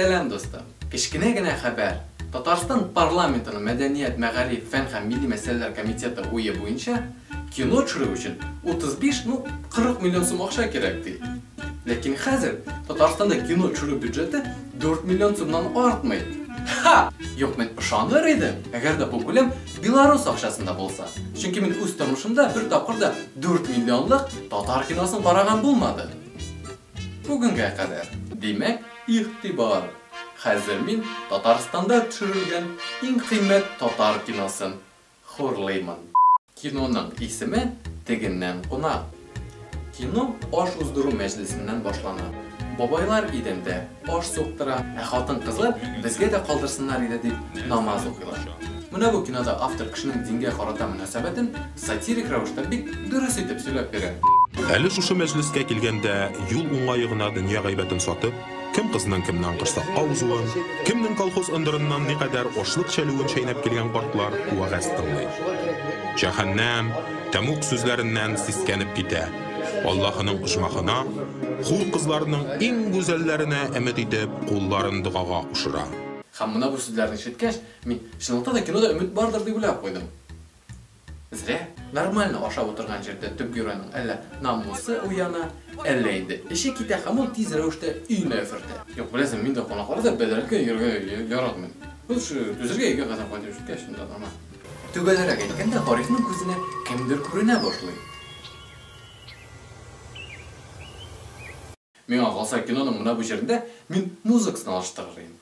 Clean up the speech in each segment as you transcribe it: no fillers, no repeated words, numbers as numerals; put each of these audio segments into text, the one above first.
Selam dostum. Kichkinagina xabar. Tatariston parlamentining Madaniyat, Ma'arif, Fan ham Milliy masalalar komiteti o'yi bo'yicha kino tushirish uchun 35-40 million so'm ақша kerak deydi. Lekin hozir Tataristonda kino tushirish byudjeti 4 million so'mdan ortmaydi. Ha! Yo'q, men ishonir edim, agarda bu ko'lam Belarus ақшасында bo'lsa. Chunki men o'z turmushimda bir taqdirda 4 millionlik tatar kinosini qaragan bo'lmadi. Bugunga qadar, demak, e'tibor. Hozir men Tataristonda tushirilgan eng qimmat tatar kinosin xo'rlayman. Kinoning ismi Tegindan qo'noq. Kino osh uzdiruv majlisidan boshlanadi. Boboylar idinda osh so'qtira, xotin qizlar bizga da qoldirsinlar edi deb namoz o'qiylar. Mana bu kinoda avtor kishining dinga qarata munosabatini satirik ravishda bek durust etib so'ylab beradi. Әлі шушы мәжлескә килгәндә юл уңайыгына дөнья гайбәтен сатып, кем кызның кемнән кырсакка узуын, кемнең колхоз ындырыннан никадәр ашлык чәлүен чәйнәп килгән картлар вәгазь тыңлый. Җәһәннәм тәмук сүзләреннән сискәнеп китә. Аллаһының ишмахына, хур кызларының иң гүзәлләренә әмет итеп, кулларын дугага ушыра. Һәм менә бу сүзләрне ишеткәч, мин чынлыкта да кинода өмет бардыр дип уйлап куйдым. Зря. Нормально ашап отырган жердә төп геройның әллә намусы уяна, әллә инде эше китә һәм ул тиз рәвештә өенә фырта. Юк, беләсең, мин дә кунакларда бәдәргә йөргә яратмыйм. Ул түзәргә игә гына кайтып җиткәч шунда гына. Түгәләргә әйткәндә Гарифның күзенә кемдер күренә башлый. Миңа калса киноның менә бу җирендә мин музыкасын алыштырыр идем.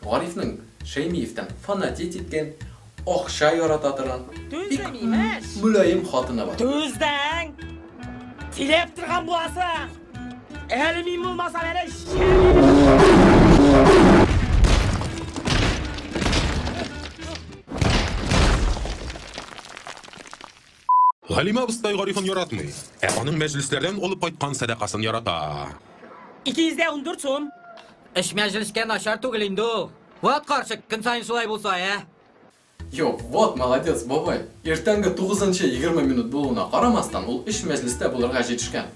Гарифның Шәймиевтән фанатит иткән, акча ярата торган, мөлаим хатыны бар. Төздәң! Тилеп торган буласың! Әле мин булмаса менә Галима абыстай Гарифын яратмый, аның мәҗлесләрдән алып кайткан садакасын ярата. 214 сум. Эш мәҗлескә начар түгел инде ул. Вот карчык, көн сайын шулай булса, Yo'q, вот молодец, бабай. Ertangi 9-20 minut bo'lуына qaramastан, ул эш мәҗлестә булырга җитешкән.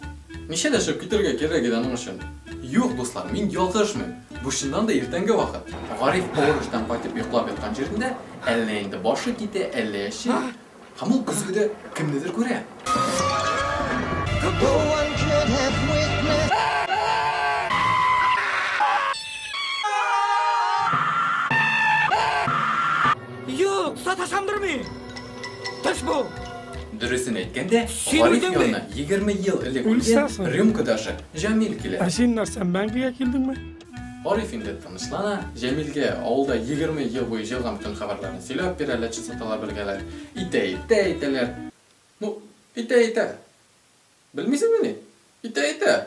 Ничә дә шып китәргә кирәк иде аның өчен. Юк, дуслар, мин ялгышмыйм. Бу чыннан да эртәнге вакыт. Гариф авырыштан кайтып йоклап яткан җирендә, әллә инде башы китә, әллә яши. Һәм ул көзгедә кемнедер күрә. Саташамдырмы? Төш бу. Дөресен әйткәндә, Гариф янына 20 ел элек үлгән рюмкадашы Җамил килә. Син нәрсә мәңгегә килдеңме? Гариф инде тынычлана, Җамилгә авылда 20 ел буе җылган бүтән хәбәрләрне сөйләп бирә, ләчә саталар белгәләр. Итә-итәләр. Ну, итә-итә. Белмисеңме ни? Итә-итә.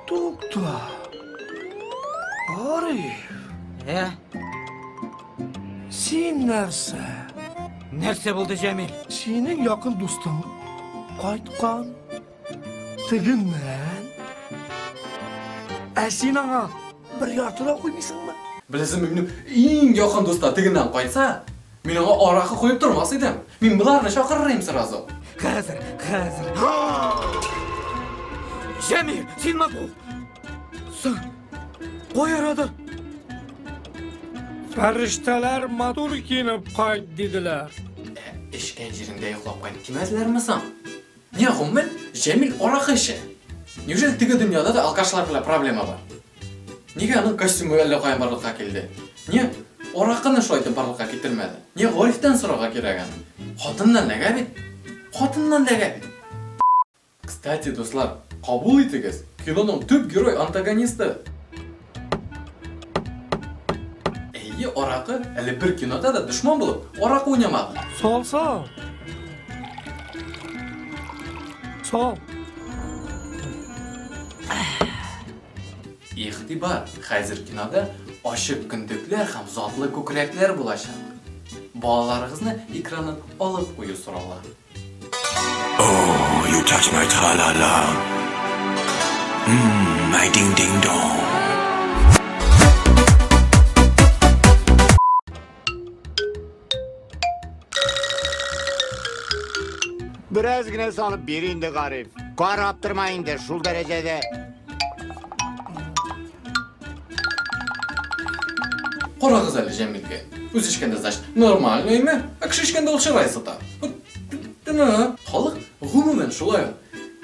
Tukta. Arif. Син нәрсә? Нәрсә булды, Җәмил? Синең якын дустың кайткан. Тегеннән. Син аңа бер яртыла куймыйсыңмы? Беләсеңме, минем иң якын дуста тегеннән кайтса, мин аңа аракы куеп тормас идем. Мин буларны чакырырым сразу. Хәзер. Җәмил, син мабу. Сын. Кой арада? Фәрештәләр матур киенеп кайт диделәр. Эшкән җирендә йоклап кайтып кимәзләрме соң? Ни гомумән, Җәмил аракы эчә. Неужели теге дөньяда да алкашлар белән проблема бар? Нигә аның костюмы әллә каян барлыкка килде? Ни аракыны шулай итеп барлыкка китермәде? Ни Гарифтан сорарга кирәк аны? Хатыннан нәгә бит? Кстати, дуслар, кабул итегез. Киноның төп герой антагонисты. Әйе, аракы әле бер кинода да дошман булып, аракы уйнамады. Сал. Ихтибар, хәзер кинода ашык көндекләр һәм затлы күкрәкләр булачак. Балаларыгызны экраннан алып кую сорала. Oh, you touch my tra-la-la. My ding-ding-dong. Biraz yine salıp birinde garip. Qarab durmayın de şul derecede. Qoragız әле Жәмилгә. Үз ишкәндә значит нормальныймы? Кеше ишкәндә ул шырайсы та. Халык гомумән шулай.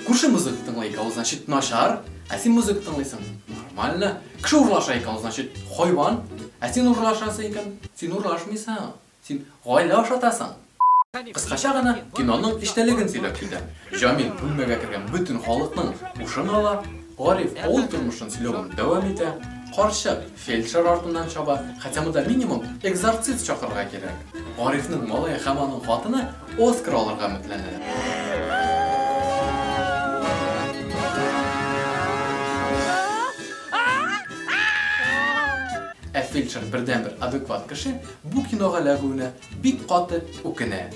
Күрше музыка тыңлый икән, значит начар. Ә син музыка тыңлыйсың. Нормально. Кеше урлаша икән, значит хайван. Ә син урлашасың икән. Син урлашмыйсың. Син гаилә ашатасың. Кыскача гына киноның иштәлеген сөйләп китә. Җамил бүлмәгә кергән бөтен халыкның ушын ала. Гариф авыл тормышын сөйләүен дәвам итә. Карчык фельдшер артыннан чаба, хотя монда минимум экзорцист чакырырга кирәк. Гарифның малае һәм аның хатыны Оскар алырга өметләнә. Фельдшер бердән-бер адекват кеше бу кинога ләгүенә бик каты үкенә.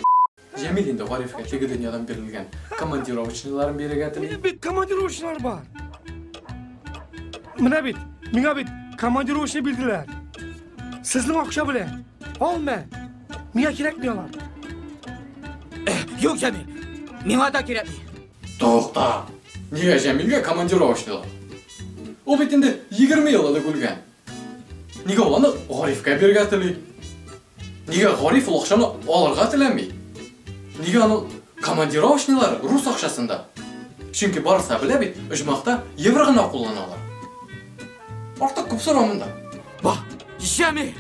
Җәмил инде Гарифка теге дөньядан бирелгән командировочныйларын бирергә тели. Бик командировочнылар бар. Менә бит, миңа бит командировочный бирделәр. Сезнең акча белән. Алма. Миңа кирәкми алар. Юк, Җәмил. Миңа да кирәкми. Тукта. Нигә Җәмилгә командировочныйлар? Ул бит инде 20 ел элек үлгән. Нигә ул аны Гарифка бирергә тели? Нигә Гариф ул акчаны алырга теләми? Нигә аны командировочныйлар рус акчасында? Чөнки барысы белә бит, оҗмакта евро гына кулланалар. Артык күп сорамында. Ба, Җәмил.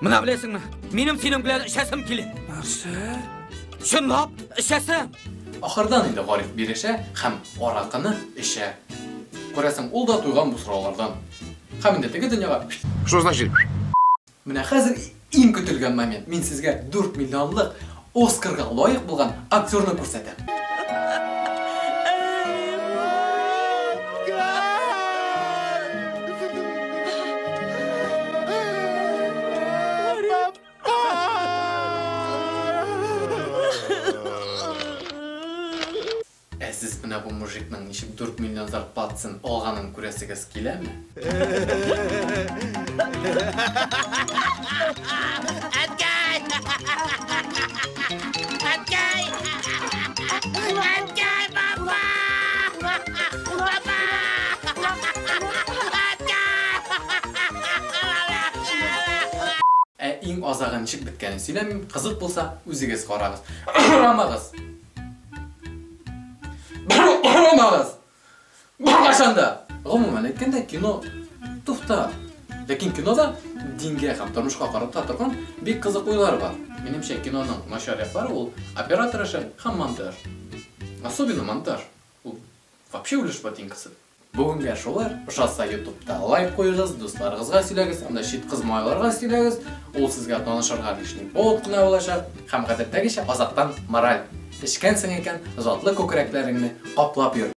Менә беләсеңме? Минем синең белән эшәсем килә. Нәрсә? Чынлап эшәсем. Ахырдан инде Гариф бирешә һәм аракыны эшә. Күрәсең, ул да туйган бу сораулардан. Һәм инде теге дөньяга. Что значит? Менә хәзер иң көтелгән момент. Мин сезгә 4 миллионлык Оскарга лаек булган актерны күрсәтәм. Сез менә бу мужикның ничек 4 миллион зарплатасын алганын күрәсегез киләме? Иң азагы ничек биткәнен сөйләмим. Кызык булса, үзегез карагыз. Урамагыз. Урамагыз. Башында. Гомумән әйткәндә кино туфта. Ләкин кинода дингә һәм тормышка карап торган бик кызык уйлар бар. Минемчә киноның начар яклары ул оператор эше һәм монтаж. Особенно монтаж. Ул вообще үлеш ботинкасы. Бүгенгә шулар. Ошаса YouTube'да лайк куегыз, дусларыгызга сөйләгез, анда шит кыз майларга сөйләгез. Ул сезгә танышырга лишний повод кына булачак. Һәм гадәттәгечә азаттан мораль. Эшкәнсең икән, затлы күкрәкләреңне каплап йөр.